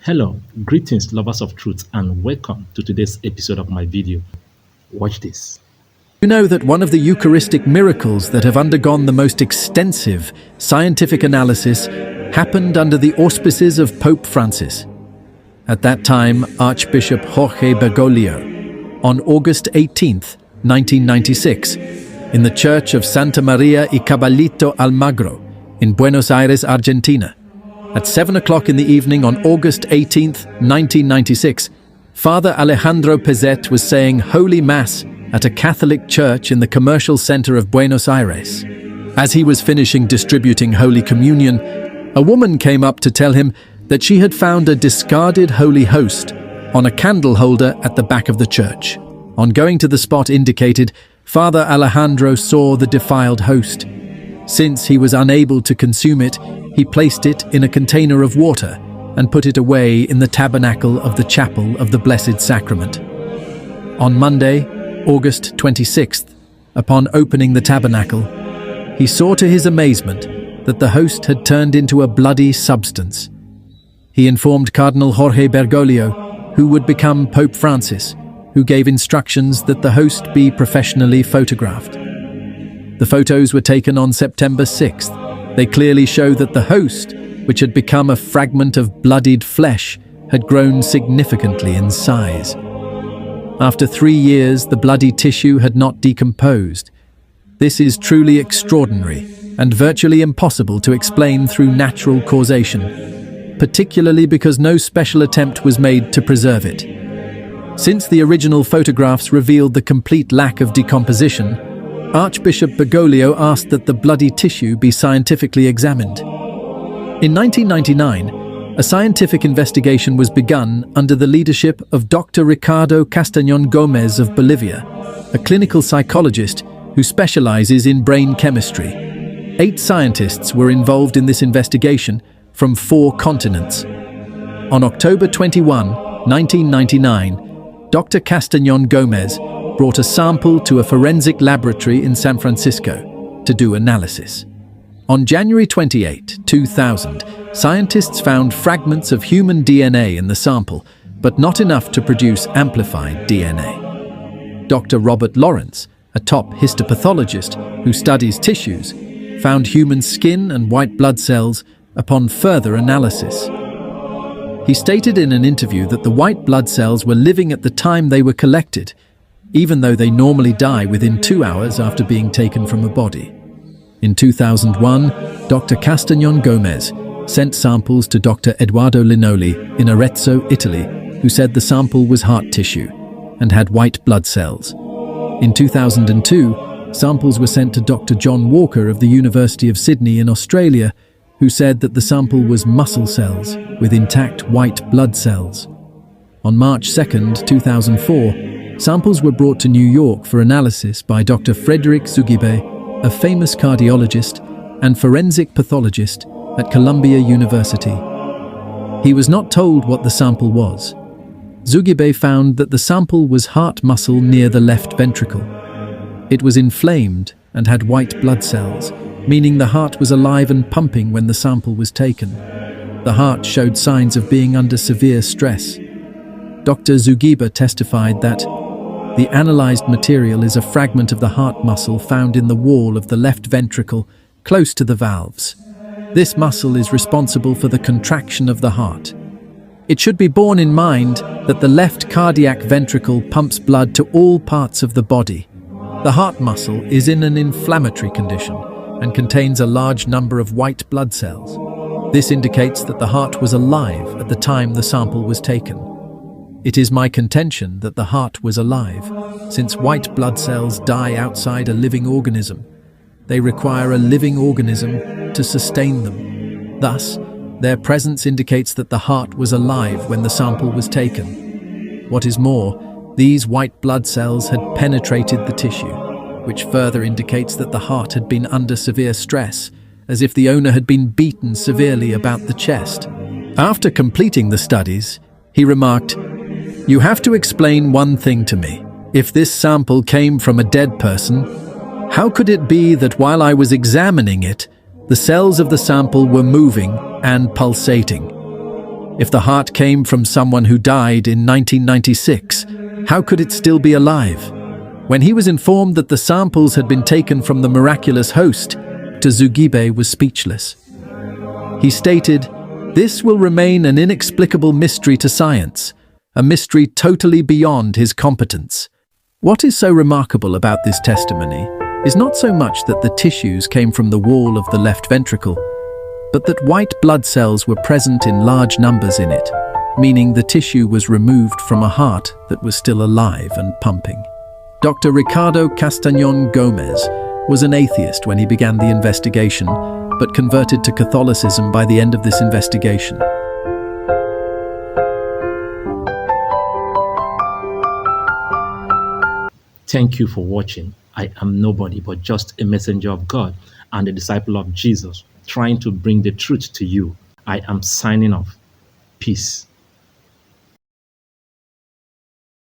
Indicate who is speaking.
Speaker 1: Hello, greetings lovers of truth and welcome to today's episode of my video. Watch this.
Speaker 2: You know that one of the Eucharistic miracles that have undergone the most extensive scientific analysis happened under the auspices of Pope Francis. At that time, Archbishop Jorge Bergoglio, on August 18th, 1996, in the Church of Santa Maria y Caballito Almagro in Buenos Aires, Argentina. At 7 o'clock in the evening on August 18th, 1996, Father Alejandro Pezet was saying Holy Mass at a Catholic church in the commercial center of Buenos Aires. As he was finishing distributing Holy Communion, a woman came up to tell him that she had found a discarded Holy Host on a candle holder at the back of the church. On going to the spot indicated, Father Alejandro saw the defiled host. Since he was unable to consume it, he placed it in a container of water and put it away in the tabernacle of the Chapel of the Blessed Sacrament. On Monday, August 26th, upon opening the tabernacle, he saw to his amazement that the host had turned into a bloody substance. He informed Cardinal Jorge Bergoglio, who would become Pope Francis, who gave instructions that the host be professionally photographed. The photos were taken on September 6th. They clearly show that the host, which had become a fragment of bloodied flesh, had grown significantly in size. After 3 years, the bloody tissue had not decomposed. This is truly extraordinary and virtually impossible to explain through natural causation, particularly because no special attempt was made to preserve it. Since the original photographs revealed the complete lack of decomposition, Archbishop Bergoglio asked that the bloody tissue be scientifically examined. In 1999, a scientific investigation was begun under the leadership of Dr. Ricardo Castañón Gómez of Bolivia, a clinical psychologist who specializes in brain chemistry. 8 scientists were involved in this investigation from 4 continents. On October 21, 1999, Dr. Castañón Gómez brought a sample to a forensic laboratory in San Francisco to do analysis. On January 28, 2000, scientists found fragments of human DNA in the sample, but not enough to produce amplified DNA. Dr. Robert Lawrence, a top histopathologist who studies tissues, found human skin and white blood cells upon further analysis. He stated in an interview that the white blood cells were living at the time they were collected, even though they normally die within 2 hours after being taken from a body. In 2001, Dr. Castañón Gómez sent samples to Dr. Edoardo Linoli in Arezzo, Italy, who said the sample was heart tissue and had white blood cells. In 2002, samples were sent to Dr. John Walker of the University of Sydney in Australia, who said that the sample was muscle cells with intact white blood cells. On March 2, 2004, samples were brought to New York for analysis by Dr. Frederick Zugibe, a famous cardiologist and forensic pathologist at Columbia University. He was not told what the sample was. Zugibe found that the sample was heart muscle near the left ventricle. It was inflamed and had white blood cells, meaning the heart was alive and pumping when the sample was taken. The heart showed signs of being under severe stress. Dr. Zugibe testified that the analyzed material is a fragment of the heart muscle found in the wall of the left ventricle, close to the valves. This muscle is responsible for the contraction of the heart. It should be borne in mind that the left cardiac ventricle pumps blood to all parts of the body. The heart muscle is in an inflammatory condition and contains a large number of white blood cells. This indicates that the heart was alive at the time the sample was taken. It is my contention that the heart was alive, since white blood cells die outside a living organism. They require a living organism to sustain them. Thus, their presence indicates that the heart was alive when the sample was taken. What is more, these white blood cells had penetrated the tissue, which further indicates that the heart had been under severe stress, as if the owner had been beaten severely about the chest. After completing the studies, he remarked, "You have to explain one thing to me. If this sample came from a dead person, how could it be that while I was examining it, the cells of the sample were moving and pulsating?" If the heart came from someone who died in 1996, how could it still be alive? When he was informed that the samples had been taken from the miraculous host, Tzugibe was speechless. He stated, "This will remain an inexplicable mystery to science, a mystery totally beyond his competence." What is so remarkable about this testimony is not so much that the tissues came from the wall of the left ventricle, but that white blood cells were present in large numbers in it, meaning the tissue was removed from a heart that was still alive and pumping. Dr. Ricardo Castañón Gómez was an atheist when he began the investigation, but converted to Catholicism by the end of this investigation.
Speaker 1: Thank you for watching. I am nobody but just a messenger of God and a disciple of Jesus, trying to bring the truth to you. I am signing off. Peace.